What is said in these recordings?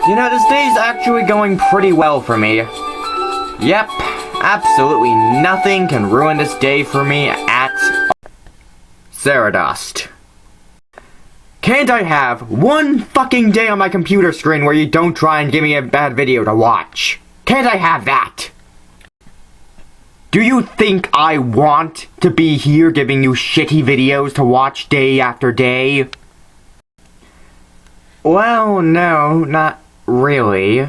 You know, this day's actually going pretty well for me. Yep, absolutely nothing can ruin this day for me at Ceradust. Can't I have one fucking day on my computer screen where you don't try and give me a bad video to watch? Can't I have that? Do you think I want to be here giving you shitty videos to watch day after day? Well, no, not really.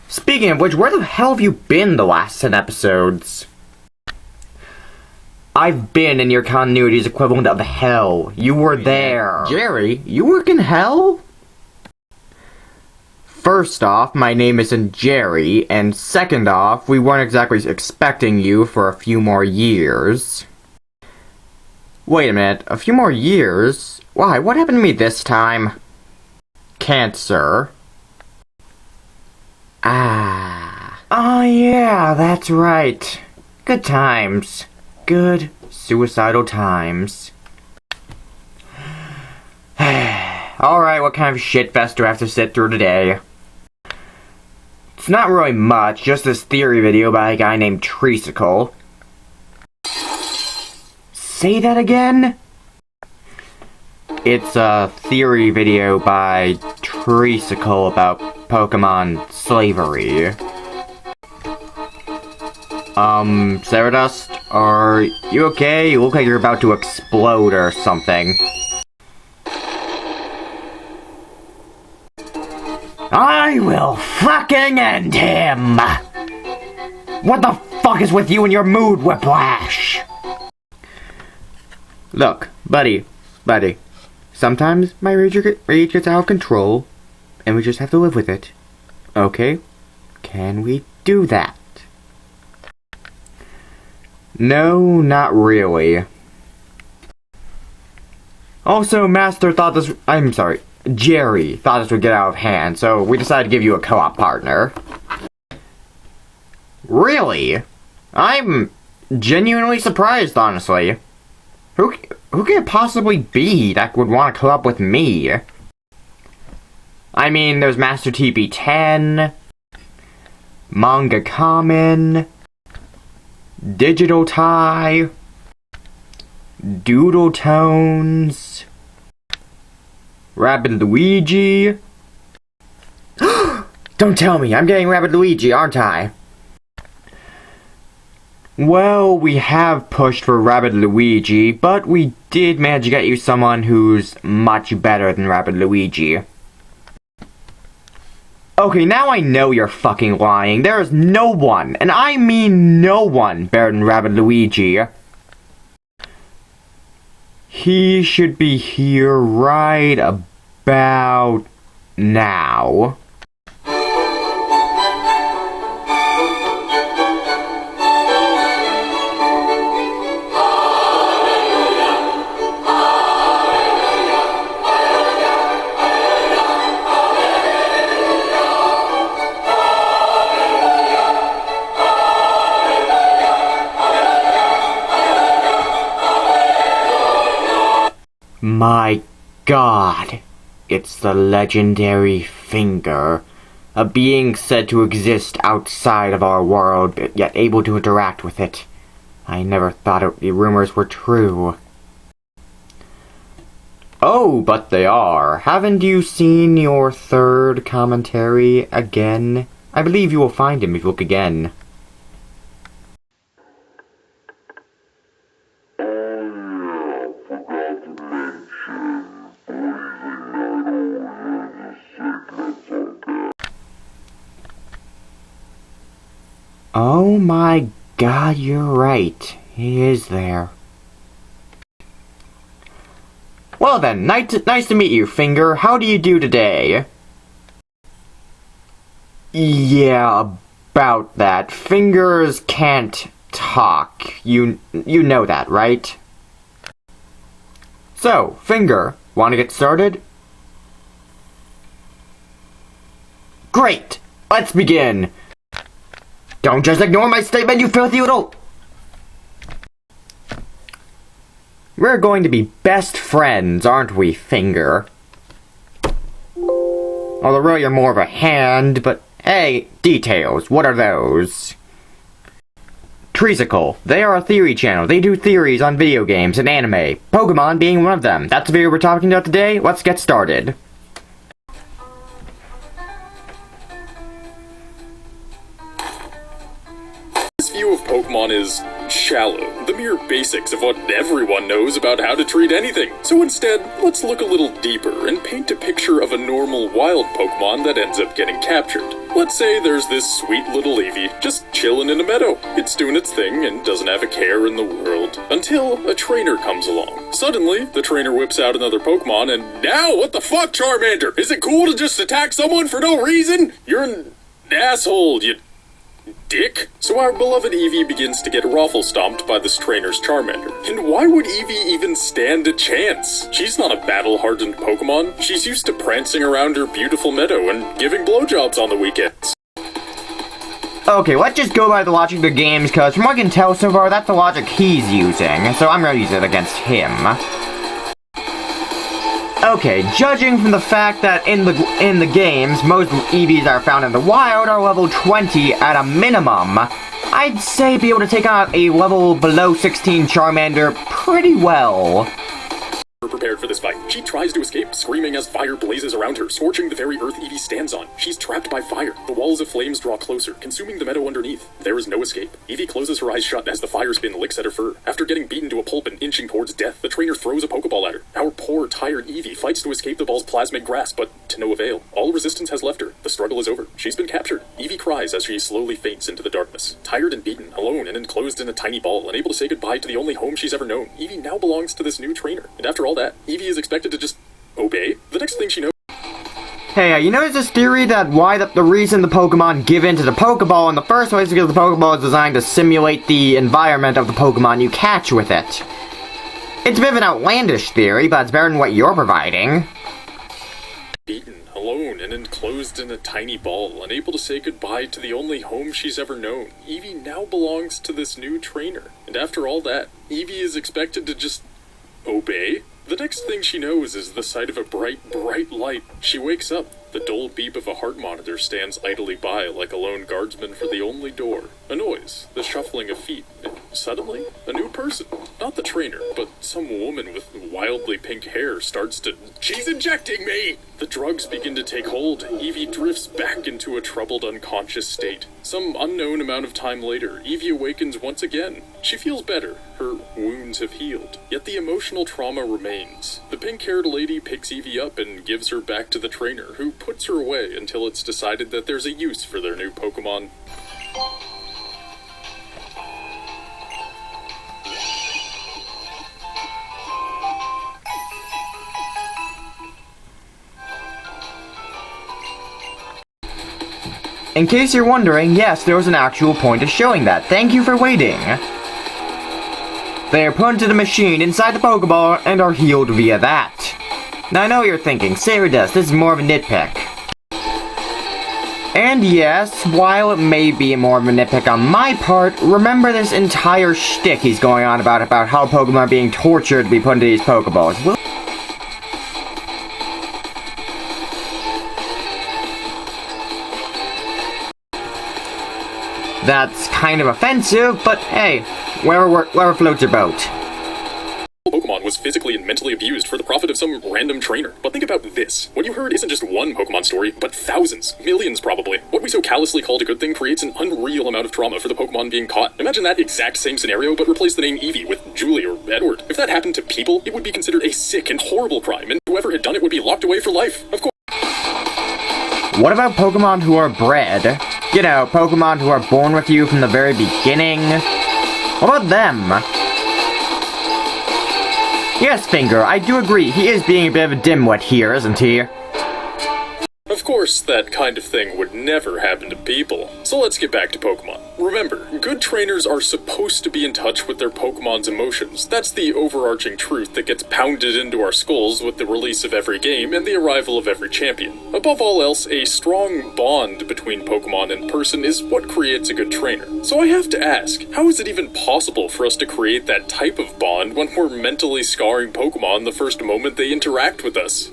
Speaking of which, where the hell have you been the last 10 episodes? I've been in your continuity's equivalent of hell. You were there. Jerry, you work in hell? First off, my name isn't Jerry, and second off, we weren't exactly expecting you for a few more years. Wait a minute, a few more years? Why, what happened to me this time? Cancer. Oh yeah, that's right. Good times. Good suicidal times. Alright, what kind of shitfest do I have to sit through today? It's not really much, just this theory video by a guy named Treesicle. Say that again? It's a theory video by Treesicle about Pokemon slavery. Ceradust, are you okay? You look like you're about to explode or something. I will fucking end him! What the fuck is with you and your mood whiplash? Look, buddy, sometimes my rage gets out of control, and we just have to live with it. Okay? Can we do that? No, not really. Also, Jerry thought this would get out of hand, so we decided to give you a co-op partner. Really? I'm genuinely surprised, honestly. Who can it possibly be that would want to co-op with me? I mean, there's Master TP10, Manga Common, Digital Tie, Doodle Tones, Rabbid Luigi. Don't tell me, I'm getting Rabbid Luigi, aren't I? Well, we have pushed for Rabbid Luigi, but we did manage to get you someone who's much better than Rabbid Luigi. Okay, now I know you're fucking lying. There is no one, and I mean no one, better than Rabbid Luigi. He should be here right about now. My God, it's the legendary Finger, a being said to exist outside of our world, but yet able to interact with it. I never thought the rumors were true. Oh, but they are. Haven't you seen your third commentary again? I believe you will find him if you look again. Oh my God, you're right. He is there. Well then, nice to meet you, Finger. How do you do today? Yeah, about that. Fingers can't talk. You know that, right? So, Finger, want to get started? Great! Let's begin! Don't just ignore my statement, you filthy little... We're going to be best friends, aren't we, Finger? Although really you're more of a hand, but hey, details, what are those? Treesicle. They are a theory channel. They do theories on video games and anime. Pokemon being one of them. That's the video we're talking about today. Let's get started. This view of Pokemon is shallow, the mere basics of what everyone knows about how to treat anything. So instead, let's look a little deeper and paint a picture of a normal wild Pokemon that ends up getting captured. Let's say there's this sweet little Eevee just chilling in a meadow. It's doing its thing and doesn't have a care in the world. Until a trainer comes along. Suddenly, the trainer whips out another Pokemon and now what the fuck, Charmander? Is it cool to just attack someone for no reason? You're an asshole, you dick. So our beloved Eevee begins to get raffle-stomped by this trainer's Charmander. And why would Eevee even stand a chance? She's not a battle-hardened Pokemon. She's used to prancing around her beautiful meadow and giving blowjobs on the weekends. Okay, let's just go by the logic of the games, because from what I can tell so far, that's the logic he's using, so I'm gonna use it against him. Okay, judging from the fact that in the games, most Eevees that are found in the wild are level 20 at a minimum, I'd say be able to take on a level below 16 Charmander pretty well. Prepared for this fight. She tries to escape, screaming as fire blazes around her, scorching the very earth Eevee stands on. She's trapped by fire. The walls of flames draw closer, consuming the meadow underneath. There is no escape. Eevee closes her eyes shut as the fire spin licks at her fur. After getting beaten to a pulp and inching towards death, the trainer throws a Pokeball at her. Our poor, tired Eevee fights to escape the ball's plasmic grasp, but to no avail. All resistance has left her. The struggle is over. She's been captured. Eevee cries as she slowly faints into the darkness. Tired and beaten, alone and enclosed in a tiny ball, unable to say goodbye to the only home she's ever known, Eevee now belongs to this new trainer. And after all that, Eevee is expected to just obey. The next thing she knows... Hey, you know there's this theory that the reason the Pokemon give in to the Pokeball in the first place is because the Pokeball is designed to simulate the environment of the Pokemon you catch with it. It's a bit of an outlandish theory, but it's better than what you're providing. Beaten, alone, and enclosed in a tiny ball, unable to say goodbye to the only home she's ever known, Eevee now belongs to this new trainer. And after all that, Eevee is expected to just obey? The next thing she knows is the sight of a bright, bright light. She wakes up. The dull beep of a heart monitor stands idly by like a lone guardsman for the only door. A noise, the shuffling of feet. And suddenly, a new person. Not the trainer, but some woman with wildly pink hair starts to... She's injecting me! The drugs begin to take hold. Eevee drifts back into a troubled, unconscious state. Some unknown amount of time later, Eevee awakens once again. She feels better. Her wounds have healed. Yet the emotional trauma remains. The pink-haired lady picks Eevee up and gives her back to the trainer, who puts her away until it's decided that there's a use for their new Pokemon. In case you're wondering, yes, there was an actual point of showing that. Thank you for waiting. They are put into the machine inside the Pokeball and are healed via that. Now I know what you're thinking, Ceradus, this is more of a nitpick. And yes, while it may be more of a nitpick on my part, remember this entire shtick he's going on about how Pokemon are being tortured to be put into these Pokeballs. That's kind of offensive, but hey, wherever floats your boat. Pokemon was physically and mentally abused for the profit of some random trainer. But think about this. What you heard isn't just one Pokemon story, but thousands, millions probably. What we so callously called a good thing creates an unreal amount of trauma for the Pokemon being caught. Imagine that exact same scenario, but replace the name Eevee with Julie or Edward. If that happened to people, it would be considered a sick and horrible crime, and whoever had done it would be locked away for life. Of course. What about Pokemon who are bred? You know, Pokemon who are born with you from the very beginning? What about them? Yes, Finger, I do agree, he is being a bit of a dimwit here, isn't he? Of course, that kind of thing would never happen to people. So let's get back to Pokemon. Remember, good trainers are supposed to be in touch with their Pokemon's emotions. That's the overarching truth that gets pounded into our skulls with the release of every game and the arrival of every champion. Above all else, a strong bond between Pokemon and person is what creates a good trainer. So I have to ask, how is it even possible for us to create that type of bond when we're mentally scarring Pokemon the first moment they interact with us?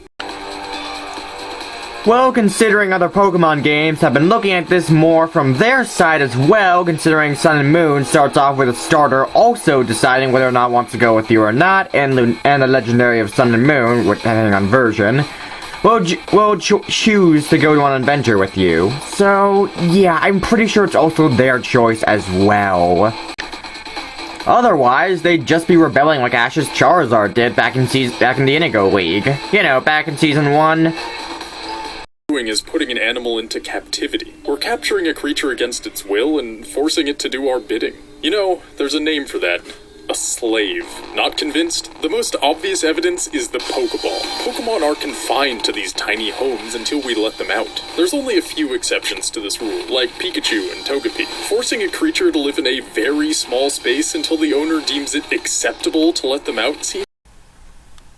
Well, considering other Pokemon games have been looking at this more from their side as well, considering Sun and Moon starts off with a starter also deciding whether or not it wants to go with you or not, and the Legendary of Sun and Moon, depending on version, will choose to go on an adventure with you. So, yeah, I'm pretty sure it's also their choice as well. Otherwise, they'd just be rebelling like Ash's Charizard did back in the Indigo League. You know, back in Season 1. Doing is putting an animal into captivity. We're capturing a creature against its will and forcing it to do our bidding. You know, there's a name for that. A slave. Not convinced? The most obvious evidence is the Pokeball. Pokemon are confined to these tiny homes until we let them out. There's only a few exceptions to this rule, like Pikachu and Togepi. Forcing a creature to live in a very small space until the owner deems it acceptable to let them out seems...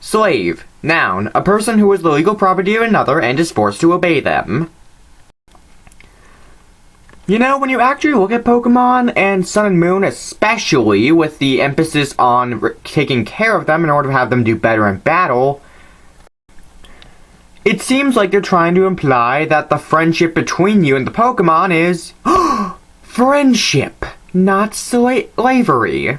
Slave. Noun. A person who is the legal property of another and is forced to obey them. You know, when you actually look at Pokemon, and Sun and Moon especially, with the emphasis on taking care of them in order to have them do better in battle, it seems like they're trying to imply that the friendship between you and the Pokemon is friendship, not slavery.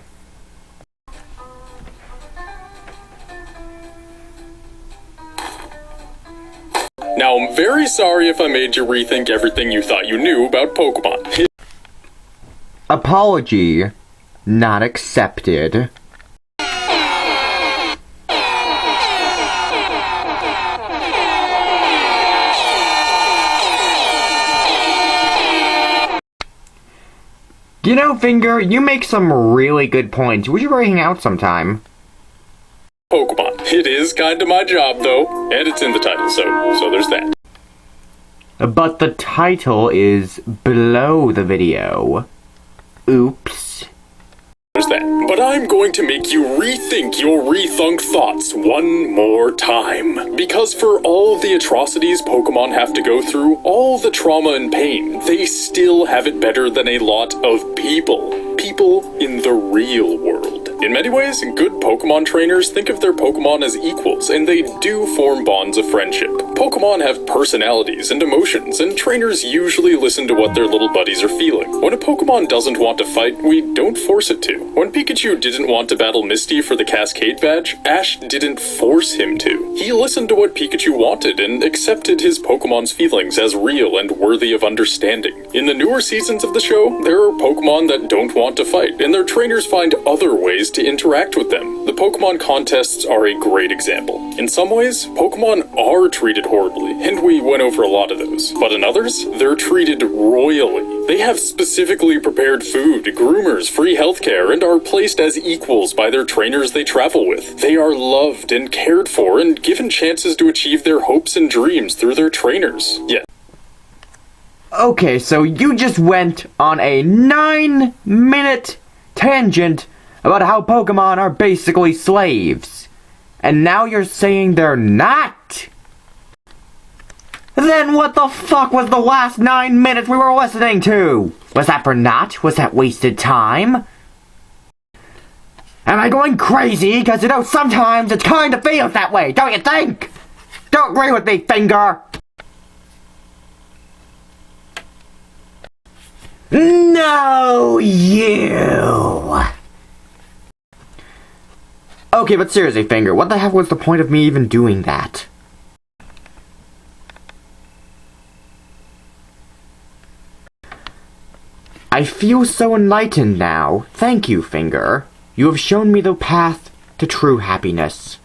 Now, I'm very sorry if I made you rethink everything you thought you knew about Pokemon. Apology not accepted. You know, Finger, you make some really good points. We should hang out sometime. Pokemon. It is kinda my job, though. And it's in the title, so there's that. But the title is below the video. Oops. There's that. But I'm going to make you rethink your rethunk thoughts one more time. Because for all the atrocities Pokemon have to go through, all the trauma and pain, they still have it better than a lot of people. People in the real world. In many ways, good Pokemon trainers think of their Pokemon as equals, and they do form bonds of friendship. Pokemon have personalities and emotions, and trainers usually listen to what their little buddies are feeling. When a Pokemon doesn't want to fight, we don't force it to. When Pikachu didn't want to battle Misty for the Cascade Badge, Ash didn't force him to. He listened to what Pikachu wanted and accepted his Pokemon's feelings as real and worthy of understanding. In the newer seasons of the show, there are Pokemon that don't want to fight, and their trainers find other ways to interact with them. The Pokemon contests are a great example. In some ways, Pokemon are treated horribly, and we went over a lot of those. But in others, they're treated royally. They have specifically prepared food, groomers, free healthcare, and are placed as equals by their trainers they travel with. They are loved and cared for and given chances to achieve their hopes and dreams through their trainers. Yeah. Okay, so you just went on a 9-minute tangent about how Pokemon are basically slaves. And now you're saying they're not? Then what the fuck was the last 9 minutes we were listening to? Was that for naught? Was that wasted time? Am I going crazy? Because, you know, sometimes it kind of feels that way, don't you think? Don't agree with me, Finger! No, you! Okay, but seriously, Finger, what the heck was the point of me even doing that? I feel so enlightened now. Thank you, Finger. You have shown me the path to true happiness.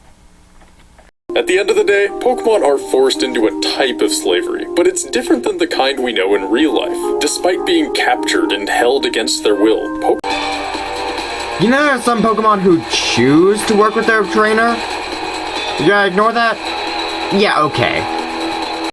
At the end of the day, Pokemon are forced into a type of slavery, but it's different than the kind we know in real life. Despite being captured and held against their will, You know there are some Pokemon who choose to work with their trainer? You gotta ignore that? Yeah, okay.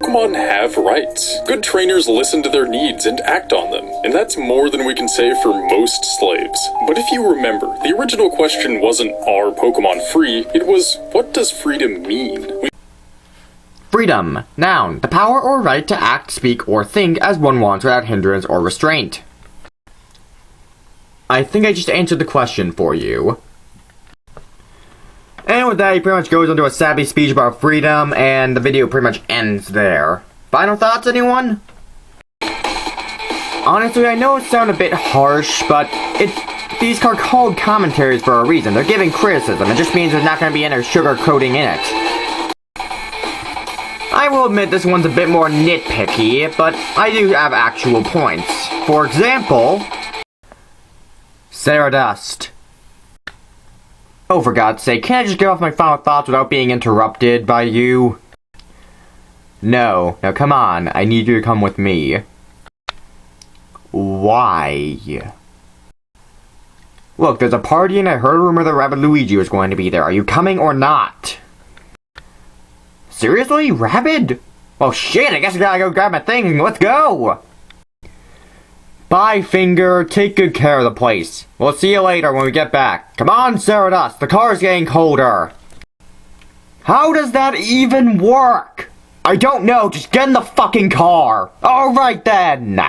Pokemon have rights. Good trainers listen to their needs and act on them, and that's more than we can say for most slaves. But if you remember, the original question wasn't, are Pokemon free? It was, what does freedom mean? Freedom. Noun. The power or right to act, speak, or think as one wants without hindrance or restraint. I think I just answered the question for you. And with that, he pretty much goes into a sappy speech about freedom, and the video pretty much ends there. Final thoughts, anyone? Honestly, I know it sounds a bit harsh, but these are called commentaries for a reason. They're giving criticism. It just means there's not going to be any sugarcoating in it. I will admit this one's a bit more nitpicky, but I do have actual points. For example, Sarah Dust. Oh, for God's sake, can't I just get off my final thoughts without being interrupted by you? No. Now come on, I need you to come with me. Why? Look, there's a party and I heard a rumor that Rabbit Luigi was going to be there. Are you coming or not? Seriously? Rabbit? Well, shit, I guess I gotta go grab my things and let's go! Bye, Finger. Take good care of the place. We'll see you later when we get back. Come on, Sarah Dust. The car's getting colder. How does that even work? I don't know. Just get in the fucking car. Alright then.